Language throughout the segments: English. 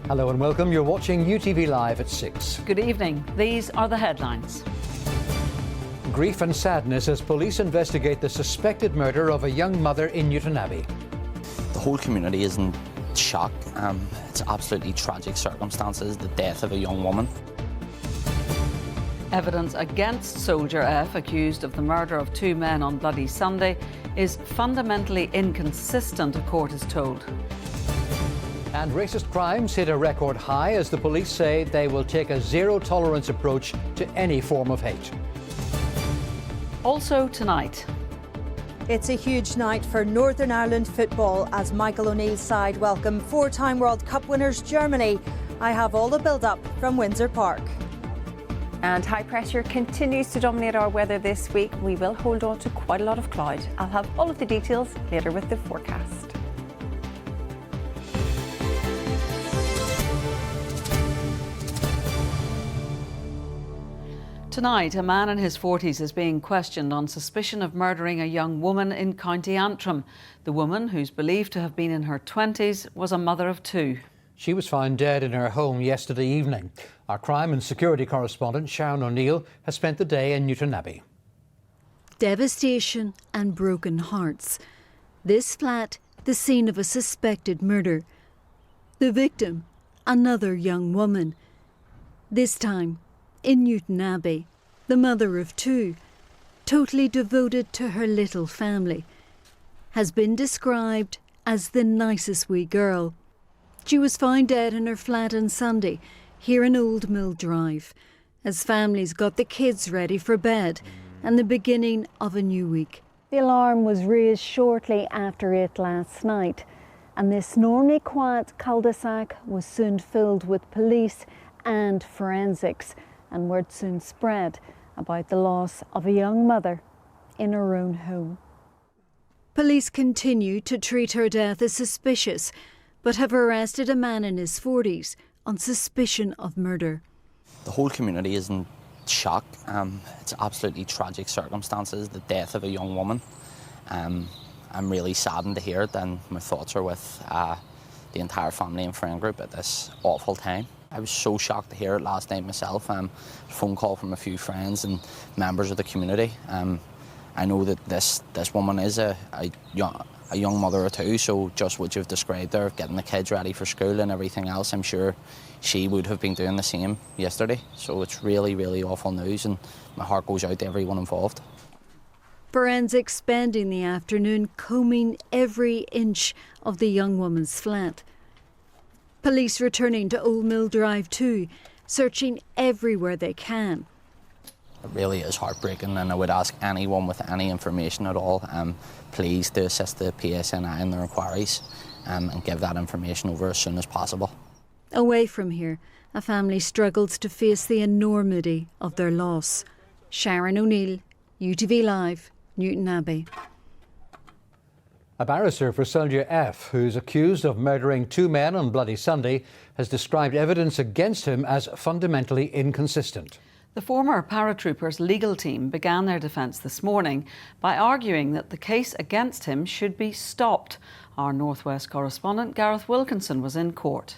Hello and welcome. You're watching UTV Live at 6. Good evening. These are the headlines. Grief and sadness as police investigate the suspected murder of a young mother in Newtonabbey. The whole community is in shock. It's absolutely tragic circumstances, the death of a young woman. Evidence against Soldier F, accused of the murder of 2 men on Bloody Sunday, is fundamentally inconsistent, a court is told. And racist crimes hit a record high as the police say they will take a zero-tolerance approach to any form of hate. Also tonight. It's a huge night for Northern Ireland football as Michael O'Neill's side welcome 4-time World Cup winners Germany. I have all the build-up from Windsor Park. And high pressure continues to dominate our weather this week. We will hold on to quite a lot of cloud. I'll have all of the details later with the forecast. Tonight, a man in his 40s is being questioned on suspicion of murdering a young woman in County Antrim. The woman, who's believed to have been in her 20s, was a mother of 2. She was found dead in her home yesterday evening. Our crime and security correspondent, Sharon O'Neill, has spent the day in Newtonabbey. Devastation and broken hearts. This flat, the scene of a suspected murder. The victim, another young woman. This time, in Newtonabbey, the mother of 2, totally devoted to her little family, has been described as the nicest wee girl. She was found dead in her flat on Sunday, here in Old Mill Drive, as families got the kids ready for bed and the beginning of a new week. The alarm was raised shortly after 8 last night, and this normally quiet cul-de-sac was soon filled with police and forensics, and word soon spread about the loss of a young mother in her own home. Police continue to treat her death as suspicious, but have arrested a man in his 40s on suspicion of murder. The whole community is in shock. It's absolutely tragic circumstances, the death of a young woman. I'm really saddened to hear it, and my thoughts are with the entire family and friend group at this awful time. I was so shocked to hear it last night myself. A phone call from a few friends and members of the community. I know that this woman is a young mother of 2, so just what you've described there, getting the kids ready for school and everything else, I'm sure she would have been doing the same yesterday. So it's really, really awful news, and my heart goes out to everyone involved. Forensics spending the afternoon combing every inch of the young woman's flat. Police returning to Old Mill Drive too, searching everywhere they can. It really is heartbreaking, and I would ask anyone with any information at all, please to assist the PSNI in their inquiries and give that information over as soon as possible. Away from here, a family struggles to face the enormity of their loss. Sharon O'Neill, UTV Live, Newtonabbey. A barrister for Soldier F, who's accused of murdering 2 men on Bloody Sunday, has described evidence against him as fundamentally inconsistent. The former paratrooper's legal team began their defence this morning by arguing that the case against him should be stopped. Our North West correspondent Gareth Wilkinson was in court.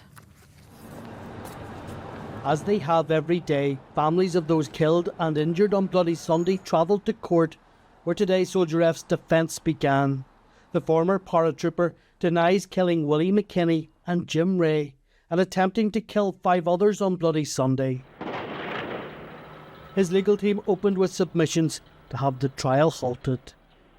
As they have every day, families of those killed and injured on Bloody Sunday travelled to court, where today Soldier F's defence began. The former paratrooper denies killing Willie McKinney and Jim Ray and attempting to kill 5 others on Bloody Sunday. His legal team opened with submissions to have the trial halted.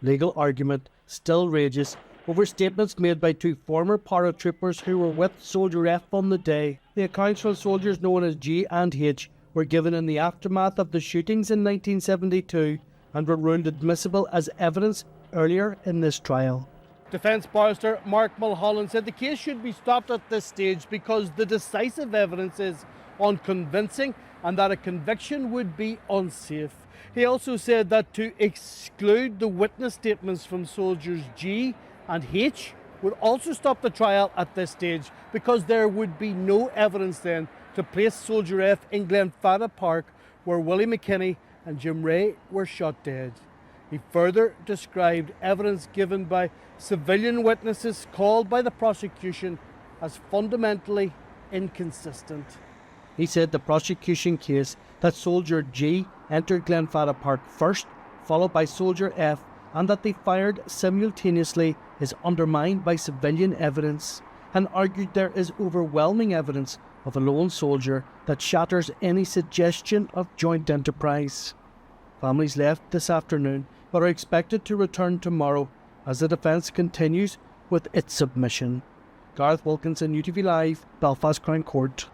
Legal argument still rages over statements made by 2 former paratroopers who were with Soldier F on the day. The accounts from soldiers known as G and H were given in the aftermath of the shootings in 1972 and were ruled admissible as evidence earlier in this trial. Defence barrister Mark Mulholland said the case should be stopped at this stage because the decisive evidence is unconvincing and that a conviction would be unsafe. He also said that to exclude the witness statements from soldiers G and H would also stop the trial at this stage because there would be no evidence then to place Soldier F in Glenfarra Park where Willie McKinney and Jim Ray were shot dead. He further described evidence given by civilian witnesses called by the prosecution as fundamentally inconsistent. He said the prosecution case that Soldier G entered Glenfadda Park first, followed by Soldier F, and that they fired simultaneously is undermined by civilian evidence, and argued there is overwhelming evidence of a lone soldier that shatters any suggestion of joint enterprise. Families left this afternoon but are expected to return tomorrow as the defence continues with its submission. Gareth Wilkinson, UTV Live, Belfast Crown Court.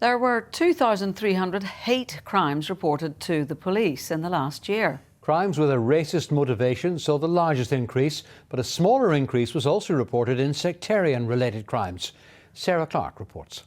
There were 2,300 hate crimes reported to the police in the last year. Crimes with a racist motivation saw the largest increase, but a smaller increase was also reported in sectarian-related crimes. Sarah Clark reports.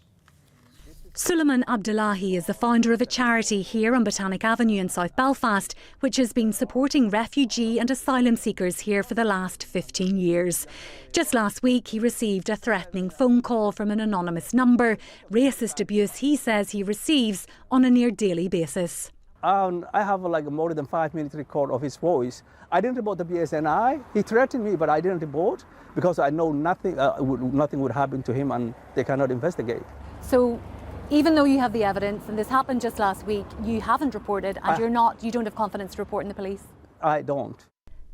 Suleiman Abdullahi is the founder of a charity here on Botanic Avenue in South Belfast, which has been supporting refugee and asylum seekers here for the last 15 years. Just last week, he received a threatening phone call from an anonymous number, racist abuse he says he receives on a near daily basis. I have more than 5 minutes record of his voice. I didn't report the BSNI. He threatened me, but I didn't report because I know nothing would happen to him and they cannot investigate. So even though you have the evidence, and this happened just last week, you haven't reported and you don't have confidence to report in the police? I don't.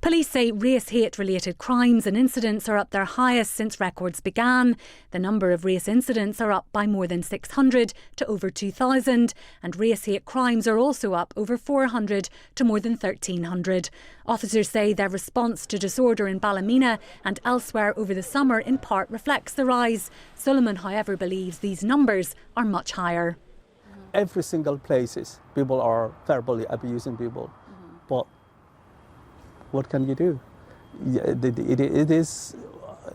Police say race hate-related crimes and incidents are up their highest since records began. The number of race incidents are up by more than 600 to over 2,000, and race hate crimes are also up over 400 to more than 1,300. Officers say their response to disorder in Ballymena and elsewhere over the summer in part reflects the rise. Suleiman, however, believes these numbers are much higher. Every single places, people are verbally abusing people, but what can you do? It is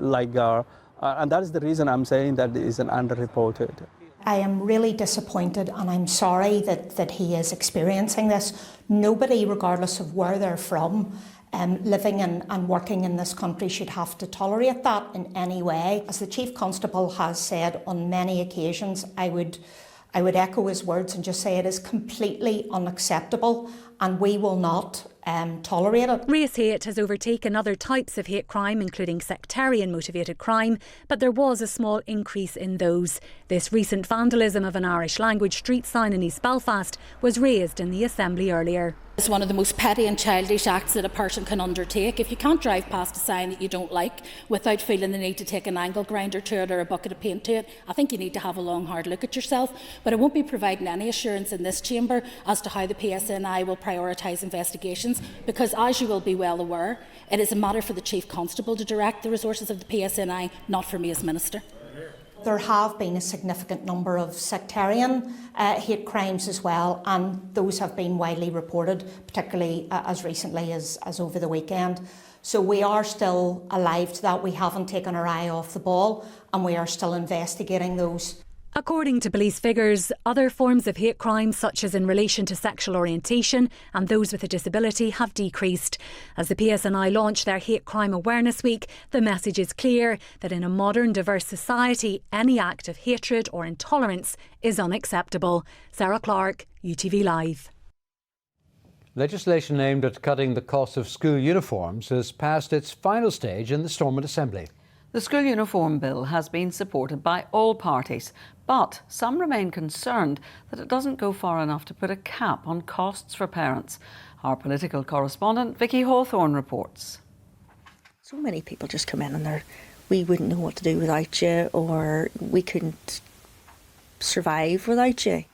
like, and that is the reason I'm saying that it is an underreported. I am really disappointed and I'm sorry that he is experiencing this. Nobody, regardless of where they're from, living and working in this country should have to tolerate that in any way. As the Chief Constable has said on many occasions, I would echo his words and just say it is completely unacceptable and we will not tolerate it. Race hate has overtaken other types of hate crime, including sectarian-motivated crime, but there was a small increase in those. This recent vandalism of an Irish language street sign in East Belfast was raised in the Assembly earlier. It's one of the most petty and childish acts that a person can undertake. If you can't drive past a sign that you don't like without feeling the need to take an angle grinder to it or a bucket of paint to it, I think you need to have a long, hard look at yourself. But I won't be providing any assurance in this chamber as to how the PSNI will prioritise investigations, because, as you will be well aware, it is a matter for the Chief Constable to direct the resources of the PSNI, not for me as Minister. There have been a significant number of sectarian hate crimes as well, and those have been widely reported, particularly as recently as over the weekend. So we are still alive to that. We haven't taken our eye off the ball and we are still investigating those. According to police figures, other forms of hate crime, such as in relation to sexual orientation and those with a disability, have decreased. As the PSNI launch their Hate Crime Awareness Week, the message is clear that in a modern, diverse society, any act of hatred or intolerance is unacceptable. Sarah Clark, UTV Live. Legislation aimed at cutting the cost of school uniforms has passed its final stage in the Stormont Assembly. The school uniform bill has been supported by all parties, but some remain concerned that it doesn't go far enough to put a cap on costs for parents. Our political correspondent Vicky Hawthorne reports. So many people just come in and we wouldn't know what to do without you, or we couldn't survive without you.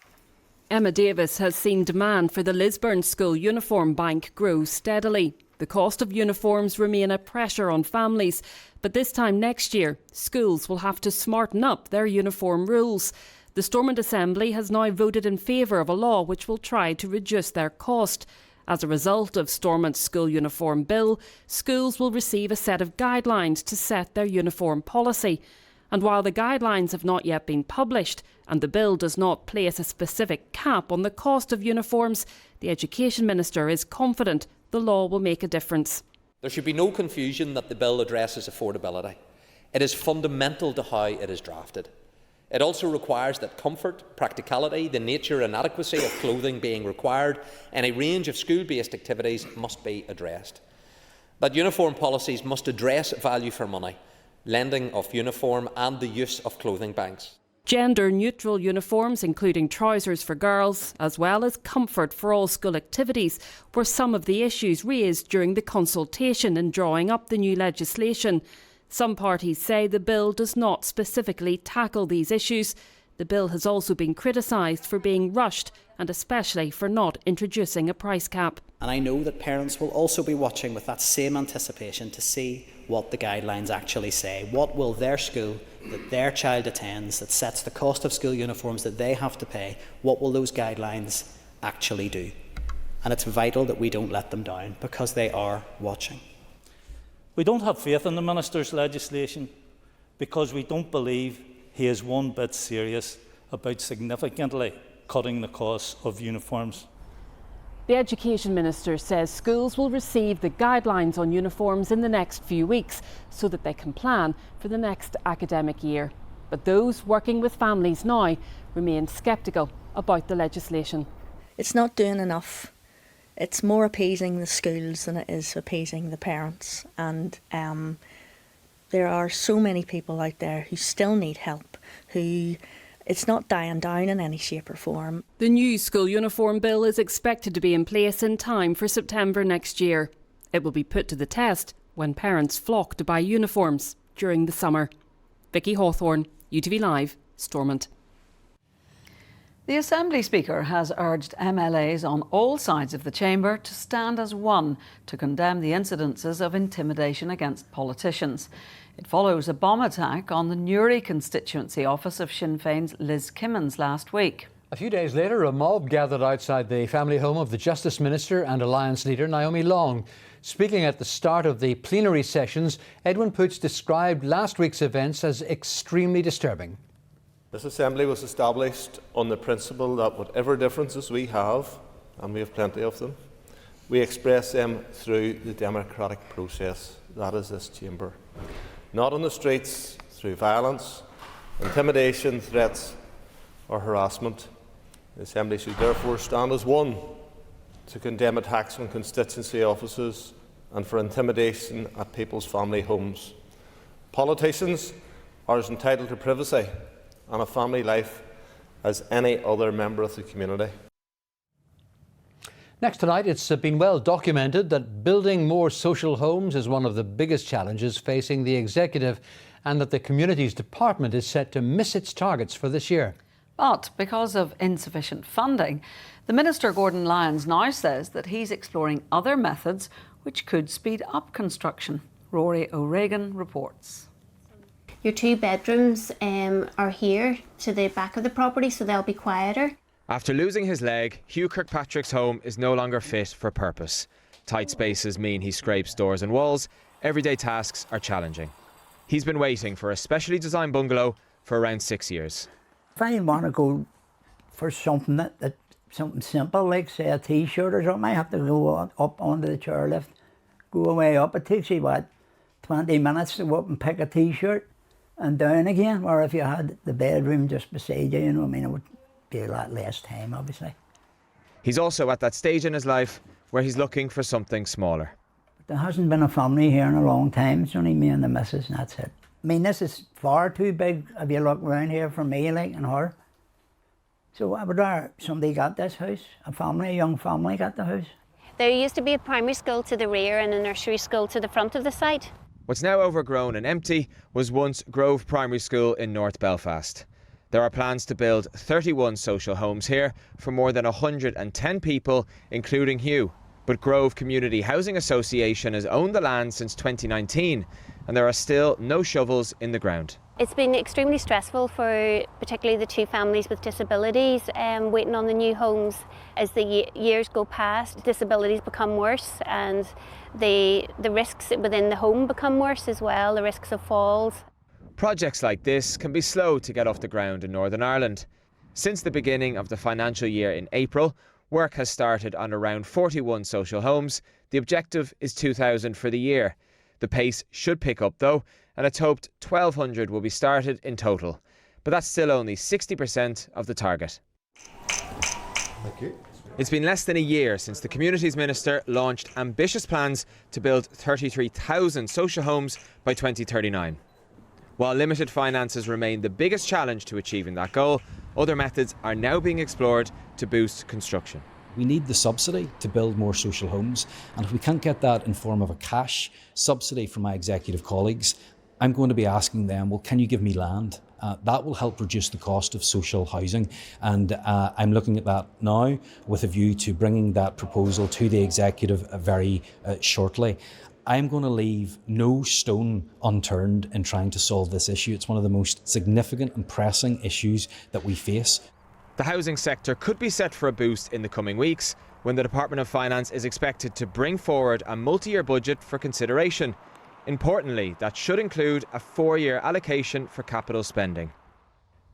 Emma Davis has seen demand for the Lisburn School Uniform Bank grow steadily. The cost of uniforms remain a pressure on families, but this time next year, schools will have to smarten up their uniform rules. The Stormont Assembly has now voted in favour of a law which will try to reduce their cost. As a result of Stormont's school uniform bill, schools will receive a set of guidelines to set their uniform policy. And while the guidelines have not yet been published and the bill does not place a specific cap on the cost of uniforms, the Education Minister is confident the law will make a difference. There should be no confusion that the bill addresses affordability. It is fundamental to how it is drafted. It also requires that comfort, practicality, the nature and adequacy of clothing being required, and a range of school-based activities must be addressed. That uniform policies must address value for money, lending of uniform and the use of clothing banks. Gender-neutral uniforms, including trousers for girls, as well as comfort for all school activities, were some of the issues raised during the consultation in drawing up the new legislation. Some parties say the bill does not specifically tackle these issues. The bill has also been criticised for being rushed and especially for not introducing a price cap. And I know that parents will also be watching with that same anticipation to see what the guidelines actually say. What will their school that their child attends, that sets the cost of school uniforms that they have to pay, what will those guidelines actually do? And it's vital that we don't let them down, because they are watching. We don't have faith in the Minister's legislation because we don't believe he is one bit serious about significantly cutting the cost of uniforms. The Education Minister says schools will receive the guidelines on uniforms in the next few weeks so that they can plan for the next academic year. But those working with families now remain sceptical about the legislation. It's not doing enough. It's more appeasing the schools than it is appeasing the parents. And there are so many people out there who still need help, who it's not dying down in any shape or form. The new school uniform bill is expected to be in place in time for September next year. It will be put to the test when parents flock to buy uniforms during the summer. Vicky Hawthorne, UTV Live, Stormont. The Assembly Speaker has urged MLAs on all sides of the chamber to stand as one to condemn the incidences of intimidation against politicians. It follows a bomb attack on the Newry constituency office of Sinn Féin's Liz Kimmins last week. A few days later, a mob gathered outside the family home of the Justice Minister and Alliance leader Naomi Long. Speaking at the start of the plenary sessions, Edwin Poots described last week's events as extremely disturbing. This Assembly was established on the principle that whatever differences we have, and we have plenty of them, we express them through the democratic process, that is this chamber. Not on the streets, through violence, intimidation, threats or harassment. The Assembly should therefore stand as one to condemn attacks on constituency offices and for intimidation at people's family homes. Politicians are as entitled to privacy and a family life as any other member of the community. Next tonight, it's been well documented that building more social homes is one of the biggest challenges facing the executive, and that the Communities Department is set to miss its targets for this year. But because of insufficient funding, the Minister Gordon Lyons now says that he's exploring other methods which could speed up construction. Rory O'Regan reports. Your 2 bedrooms are here to the back of the property, so they'll be quieter. After losing his leg, Hugh Kirkpatrick's home is no longer fit for purpose. Tight spaces mean he scrapes doors and walls. Everyday tasks are challenging. He's been waiting for a specially designed bungalow for around 6 years. If I want to go for something something simple, like say a T-shirt or something, I have to go up onto the chairlift, go way up. It takes you, 20 minutes to go up and pick a T-shirt and down again. Or if you had the bedroom just beside you, it would be a lot less time, obviously. He's also at that stage in his life where he's looking for something smaller. But there hasn't been a family here in a long time. It's only me and the missus, and that's it. This is far too big if you look around here for me, and her. So I would rather somebody got this house, a young family got the house. There used to be a primary school to the rear and a nursery school to the front of the site. What's now overgrown and empty was once Grove Primary School in North Belfast. There are plans to build 31 social homes here for more than 110 people, including Hugh. But Grove Community Housing Association has owned the land since 2019, and there are still no shovels in the ground. It's been extremely stressful for particularly the 2 families with disabilities, waiting on the new homes. As the years go past, disabilities become worse, and the risks within the home become worse as well, the risks of falls. Projects like this can be slow to get off the ground in Northern Ireland. Since the beginning of the financial year in April, work has started on around 41 social homes. The objective is 2,000 for the year. The pace should pick up though, and it's hoped 1,200 will be started in total. But that's still only 60% of the target. Thank you. It's been less than a year since the Communities Minister launched ambitious plans to build 33,000 social homes by 2039. While limited finances remain the biggest challenge to achieving that goal, other methods are now being explored to boost construction. We need the subsidy to build more social homes, and if we can't get that in form of a cash subsidy from my executive colleagues, I'm going to be asking them, well, can you give me land? That will help reduce the cost of social housing, and I'm looking at that now with a view to bringing that proposal to the executive very shortly. I'm going to leave no stone unturned in trying to solve this issue. It's one of the most significant and pressing issues that we face. The housing sector could be set for a boost in the coming weeks when the Department of Finance is expected to bring forward a multi-year budget for consideration. Importantly, that should include a 4-year allocation for capital spending.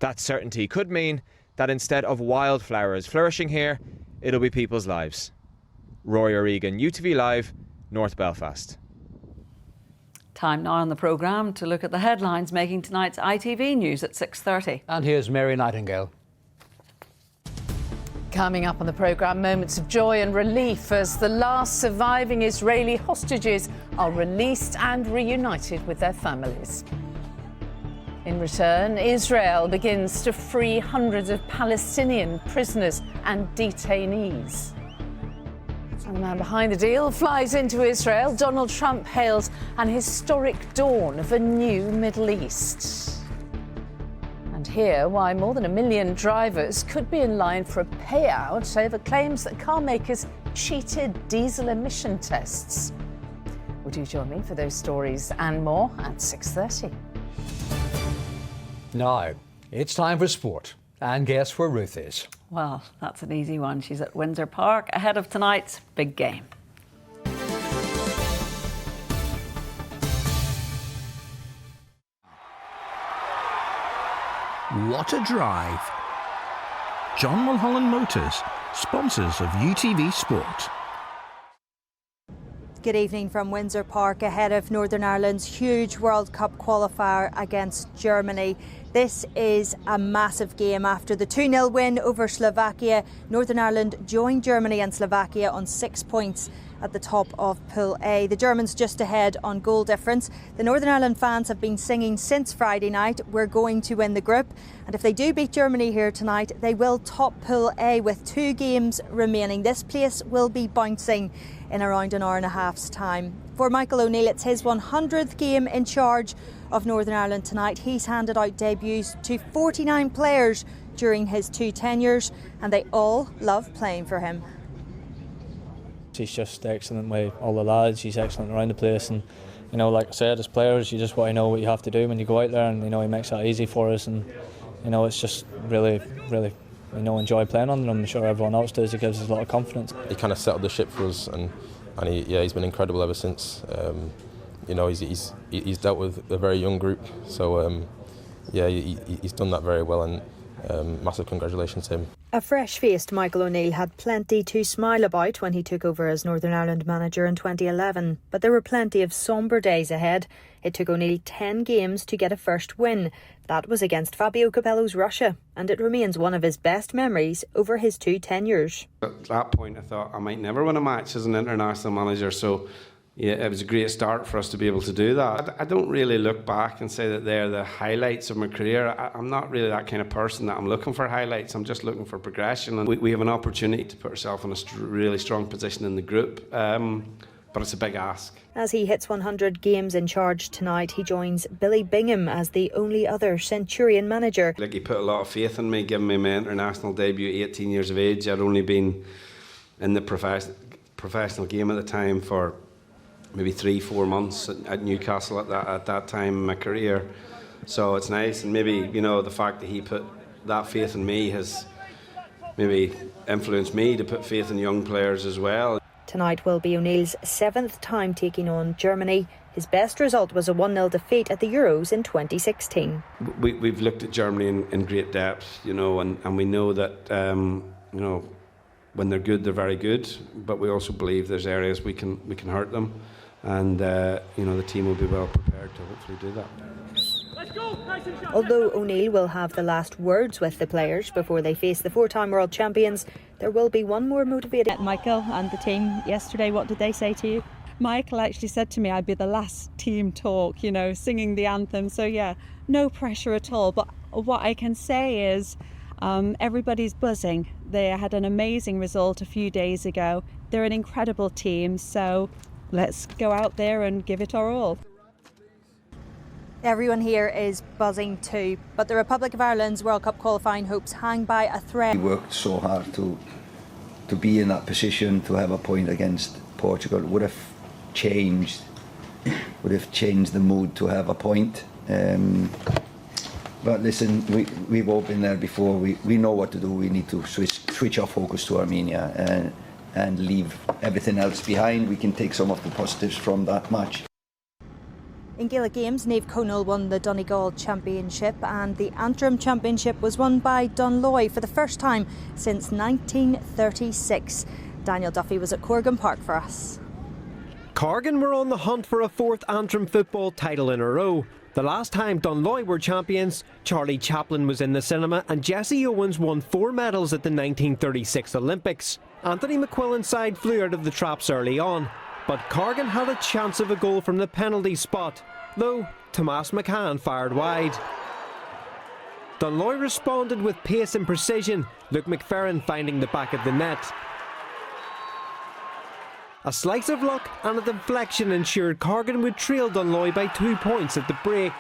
That certainty could mean that instead of wildflowers flourishing here, it'll be people's lives. Rory O'Regan, UTV Live, North Belfast. Time now on the programme to look at the headlines making tonight's ITV news at 6:30. And here's Mary Nightingale. Coming up on the programme, moments of joy and relief as the last surviving Israeli hostages are released and reunited with their families. In return, Israel begins to free hundreds of Palestinian prisoners and detainees. And the man behind the deal flies into Israel. Donald Trump hails an historic dawn of a new Middle East. And here, why more than 1 million drivers could be in line for a payout over claims that car makers cheated diesel emission tests. Would you join me for those stories and more at 6:30? Now, it's time for sport. And guess where Ruth is? Well, that's an easy one. She's at Windsor Park ahead of tonight's big game. What a drive. John Mulholland Motors, sponsors of UTV Sport. Good evening from Windsor Park ahead of Northern Ireland's huge World Cup qualifier against Germany. This is a massive game. After the 2-0 win over Slovakia, Northern Ireland joined Germany and Slovakia on 6 points at the top of Pool A. The Germans just ahead on goal difference. The Northern Ireland fans have been singing since Friday night, "We're going to win the group." And if they do beat Germany here tonight, they will top Pool A with 2 games remaining. This place will be bouncing in around an hour and a half's time. For Michael O'Neill, it's his 100th game in charge of Northern Ireland tonight. He's handed out debuts to 49 players during his 2 tenures, and they all love playing for him. He's just excellent with all the lads. He's excellent around the place, and you know, like I said, as players, you just want to know what you have to do when you go out there, and you know, he makes that easy for us, and you know, it's just really, really, you know, enjoy playing under him. I'm sure everyone else does. It gives us a lot of confidence. He kind of settled the ship for us, and he's been incredible ever since. You know, he's dealt with a very young group, so he's done that very well, and massive congratulations to him. A fresh-faced Michael O'Neill had plenty to smile about when he took over as Northern Ireland manager in 2011, but there were plenty of sombre days ahead. It took O'Neill 10 games to get a first win. That was against Fabio Capello's Russia, and it remains one of his best memories over his 2 tenures. At that point I thought I might never win a match as an international manager, so yeah, it was a great start for us to be able to do that. I don't really look back and say that they're the highlights of my career. I'm not really that kind of person that I'm looking for highlights. I'm just looking for progression. And we have an opportunity to put ourselves in a really strong position in the group, but it's a big ask. As he hits 100 games in charge tonight, he joins Billy Bingham as the only other Centurion manager. Like, he put a lot of faith in me, giving me my international debut at 18 years of age. I'd only been in the professional game at the time for maybe 3-4 months at Newcastle at that time in my career. So it's nice, and maybe, you know, the fact that he put that faith in me has maybe influenced me to put faith in young players as well. Tonight will be O'Neill's 7th time taking on Germany. His best result was a 1-0 defeat at the Euros in 2016. We've looked at Germany in great depth, you know, and we know that, you know, when they're good, they're very good, but we also believe there's areas we can hurt them. And you know, the team will be well prepared to hopefully do that. Although O'Neill will have the last words with the players before they face the 4-time world champions, there will be one more motivated. Michael and the team yesterday, what did they say to you? Michael actually said to me I'd be the last team talk, you know, singing the anthem. So yeah, no pressure at all. But what I can say is everybody's buzzing. They had an amazing result a few days ago. They're an incredible team. So let's go out there and give it our all. Everyone here is buzzing too, but the Republic of Ireland's World Cup qualifying hopes hang by a thread. We worked so hard to be in that position, to have a point against Portugal. Would have changed the mood to have a point. But listen, we've all been there before. We know what to do. We need to switch our focus to Armenia and leave everything else behind. We can take some of the positives from that match. In Gaelic Games, Naomh Conal won the Donegal Championship, and the Antrim Championship was won by Dunloy for the first time since 1936. Daniel Duffy was at Corrigan Park for us. Corrigan were on the hunt for a fourth Antrim football title in a row. The last time Dunloy were champions, Charlie Chaplin was in the cinema and Jesse Owens won 4 medals at the 1936 Olympics. Anthony McQuillan's side flew out of the traps early on, but Corrigan had a chance of a goal from the penalty spot, though Tomas McCann fired wide. Dunloy responded with pace and precision, Luke McFerrin finding the back of the net. A slice of luck and a deflection ensured Corrigan would trail Dunloy by 2 points at the break.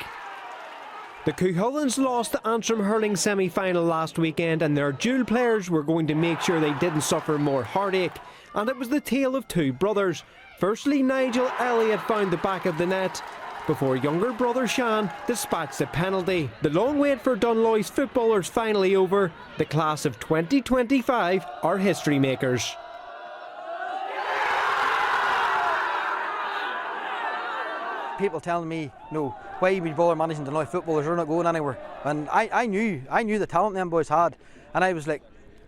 The Cuchullans lost the Antrim hurling semi-final last weekend, and their dual players were going to make sure they didn't suffer more heartache. And it was the tale of two brothers. Firstly, Nigel Elliott found the back of the net before younger brother Shan dispatched a penalty. The long wait for Dunloy's footballers finally over. The class of 2025 are history makers. People telling me, no, why we bother managing Dunloy footballers, they're not going anywhere. And I knew the talent them boys had, and I was like,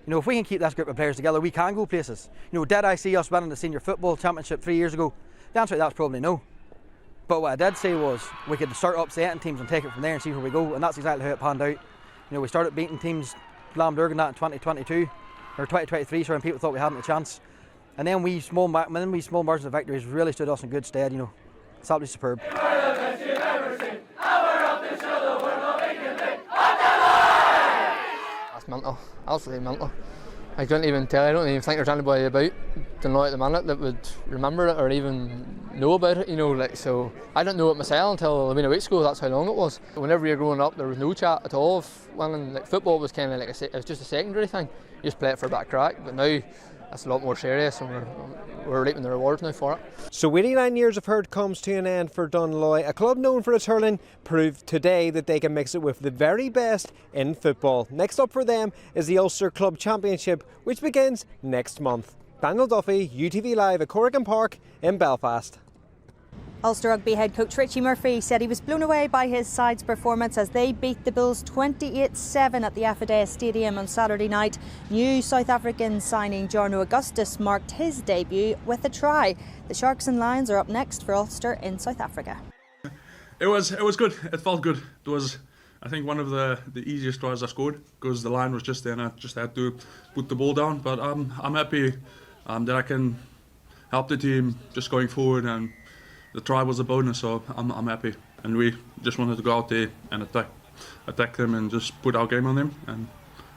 you know, if we can keep this group of players together, we can go places. You know, did I see us winning the senior football championship 3 years ago? The answer to that's probably no. But what I did say was we could start upsetting teams and take it from there and see where we go, and that's exactly how it panned out. You know, we started beating teams, Glamdurgan that in 2022 or 2023, sorry, and people thought we hadn't a chance. And then we small margins of victories really stood us in good stead. You know, it's absolutely superb. That's mental, absolutely mental. I couldn't even tell, I don't even think there's anybody about Dunloy at the minute that would remember it or even know about it, you know, like, so I didn't know it myself until a week ago, that's how long it was. Whenever you're growing up, there was no chat at all of winning, like football was kind of like it was just a secondary thing, you just play it for a bit of crack, but now it's a lot more serious and we're reaping the rewards now for it. So 89 years of hurt comes to an end for Dunloy. A club known for its hurling proved today that they can mix it with the very best in football. Next up for them is the Ulster Club Championship, which begins next month. Daniel Duffy, UTV Live at Corrigan Park in Belfast. Ulster Rugby head coach Richie Murphy said he was blown away by his side's performance as they beat the Bulls 28-7 at the Affidea Stadium on Saturday night. New South African signing Jarno Augustus marked his debut with a try. The Sharks and Lions are up next for Ulster in South Africa. It was good. It felt good. It was, I think, one of the easiest tries I scored because the line was just there and I just had to put the ball down. But I'm happy that I can help the team just going forward, and the try was a bonus, so I'm happy. And we just wanted to go out there and attack them and just put our game on them, and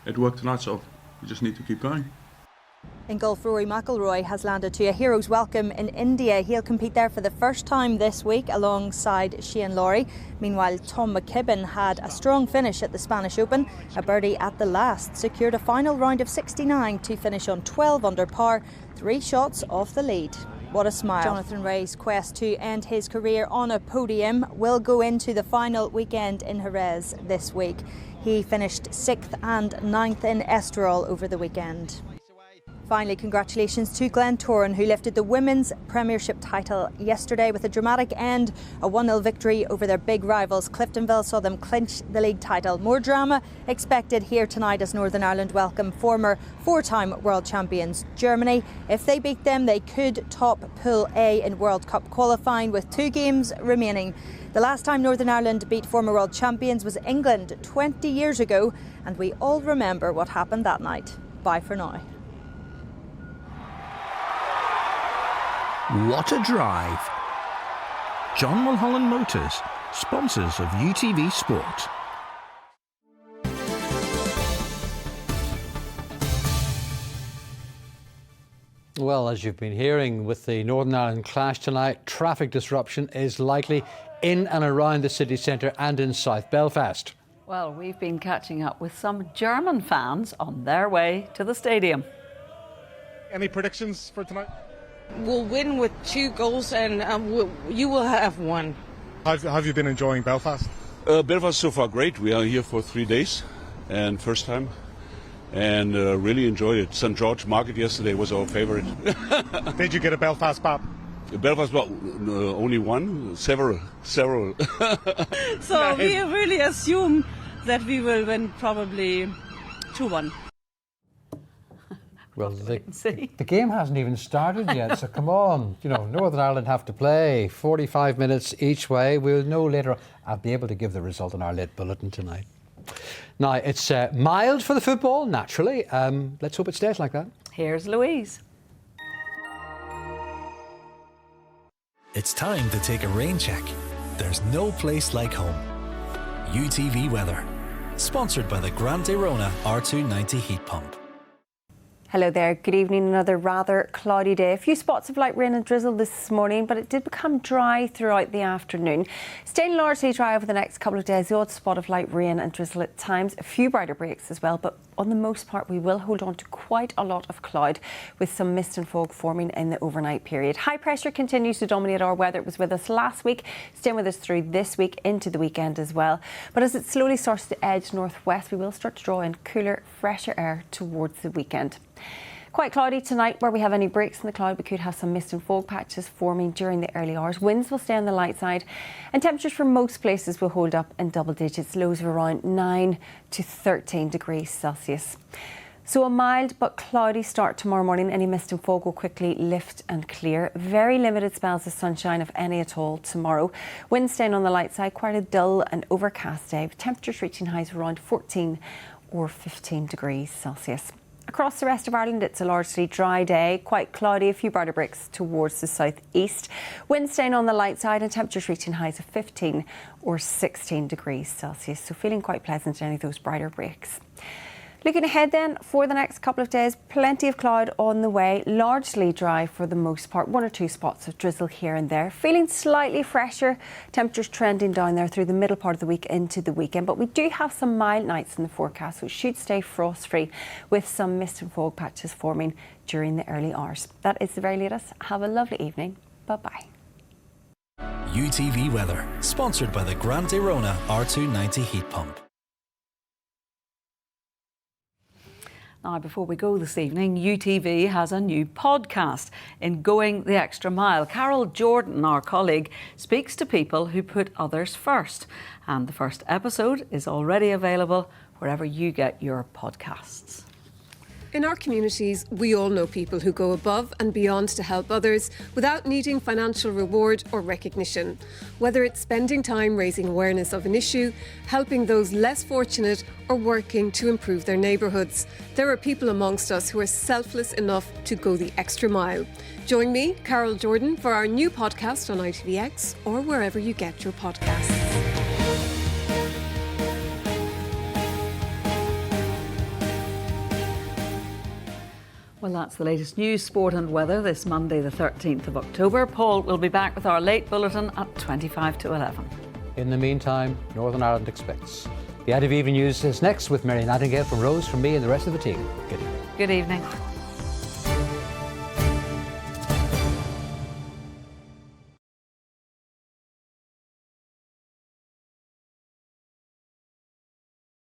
it worked tonight, so we just need to keep going. In golf, Rory McIlroy has landed to a hero's welcome in India. He'll compete there for the first time this week alongside Shane Lowry. Meanwhile, Tom McKibben had a strong finish at the Spanish Open. A birdie at the last secured a final round of 69 to finish on 12 under par, 3 shots off the lead. What a smile. Jonathan Ray's quest to end his career on a podium will go into the final weekend in Jerez this week. He finished 6th and 9th in Estoril over the weekend. Finally, congratulations to Glentoran, who lifted the Women's Premiership title yesterday with a dramatic end. A 1-0 victory over their big rivals. Cliftonville saw them clinch the league title. More drama expected here tonight as Northern Ireland welcome former 4-time world champions Germany. If they beat them, they could top Pool A in World Cup qualifying with 2 games remaining. The last time Northern Ireland beat former world champions was England 20 years ago, and we all remember what happened that night. Bye for now. What a drive! John Mulholland Motors, sponsors of UTV Sport. Well, as you've been hearing, with the Northern Ireland clash tonight, traffic disruption is likely in and around the city centre and in South Belfast. Well, we've been catching up with some German fans on their way to the stadium. Any predictions for tonight? We'll win with 2 goals and you will have 1. Have you been enjoying Belfast? Belfast so far great. We are here for 3 days and first time. And really enjoyed it. St. George Market yesterday was our favorite. Did you get a Belfast pub? A Belfast pub, only one, several. So Yeah, we really assume that we will win probably 2-1. Well, the game hasn't even started yet, so come on. You know, Northern Ireland have to play 45 minutes each way. We'll know later. I'll be able to give the result in our late bulletin tonight. Now, it's mild for the football, naturally. Let's hope it stays like that. Here's Louise. It's time to take a rain check. There's no place like home. UTV Weather. Sponsored by the Grande Rona R290 heat pump. Hello there, good evening. Another rather cloudy day. A few spots of light rain and drizzle this morning, but it did become dry throughout the afternoon. Staying largely dry over the next couple of days. The odd spot of light rain and drizzle at times. A few brighter breaks as well, but on the most part we will hold on to quite a lot of cloud with some mist and fog forming in the overnight period. High pressure continues to dominate our weather. It was with us last week, staying with us through this week into the weekend as well. But as it slowly starts to edge northwest, we will start to draw in cooler, fresher air towards the weekend. Quite cloudy tonight. Where we have any breaks in the cloud, we could have some mist and fog patches forming during the early hours. Winds will stay on the light side and temperatures for most places will hold up in double digits, lows of around 9 to 13 degrees Celsius. So a mild but cloudy start tomorrow morning. Any mist and fog will quickly lift and clear. Very limited spells of sunshine, if any at all, tomorrow. Winds staying on the light side, quite a dull and overcast day, with temperatures reaching highs around 14 or 15 degrees Celsius. Across the rest of Ireland, it's a largely dry day, quite cloudy, a few brighter breaks towards the southeast. Wind staying on the light side and temperatures reaching highs of 15 or 16 degrees Celsius. So feeling quite pleasant in any of those brighter breaks. Looking ahead then, for the next couple of days, plenty of cloud on the way, largely dry for the most part, 1 or 2 spots of drizzle here and there. Feeling slightly fresher, temperatures trending down there through the middle part of the week into the weekend, but we do have some mild nights in the forecast, which should stay frost-free with some mist and fog patches forming during the early hours. That is the very latest. Have a lovely evening. Bye-bye. UTV Weather, sponsored by the Grande Rona R290 heat pump. Now, before we go this evening, UTV has a new podcast in Going the Extra Mile. Carol Jordan, our colleague, speaks to people who put others first. And the first episode is already available wherever you get your podcasts. In our communities, we all know people who go above and beyond to help others without needing financial reward or recognition. Whether it's spending time raising awareness of an issue, helping those less fortunate, or working to improve their neighbourhoods, there are people amongst us who are selfless enough to go the extra mile. Join me, Carol Jordan, for our new podcast on ITVX or wherever you get your podcasts. Well, that's the latest news, sport and weather this Monday, the 13th of October. Paul will be back with our late bulletin at 25 to 11. In the meantime, Northern Ireland expects. The ITV Evening News is next with Mary Nightingale. From Rose, from me and the rest of the team. Good evening. Good evening.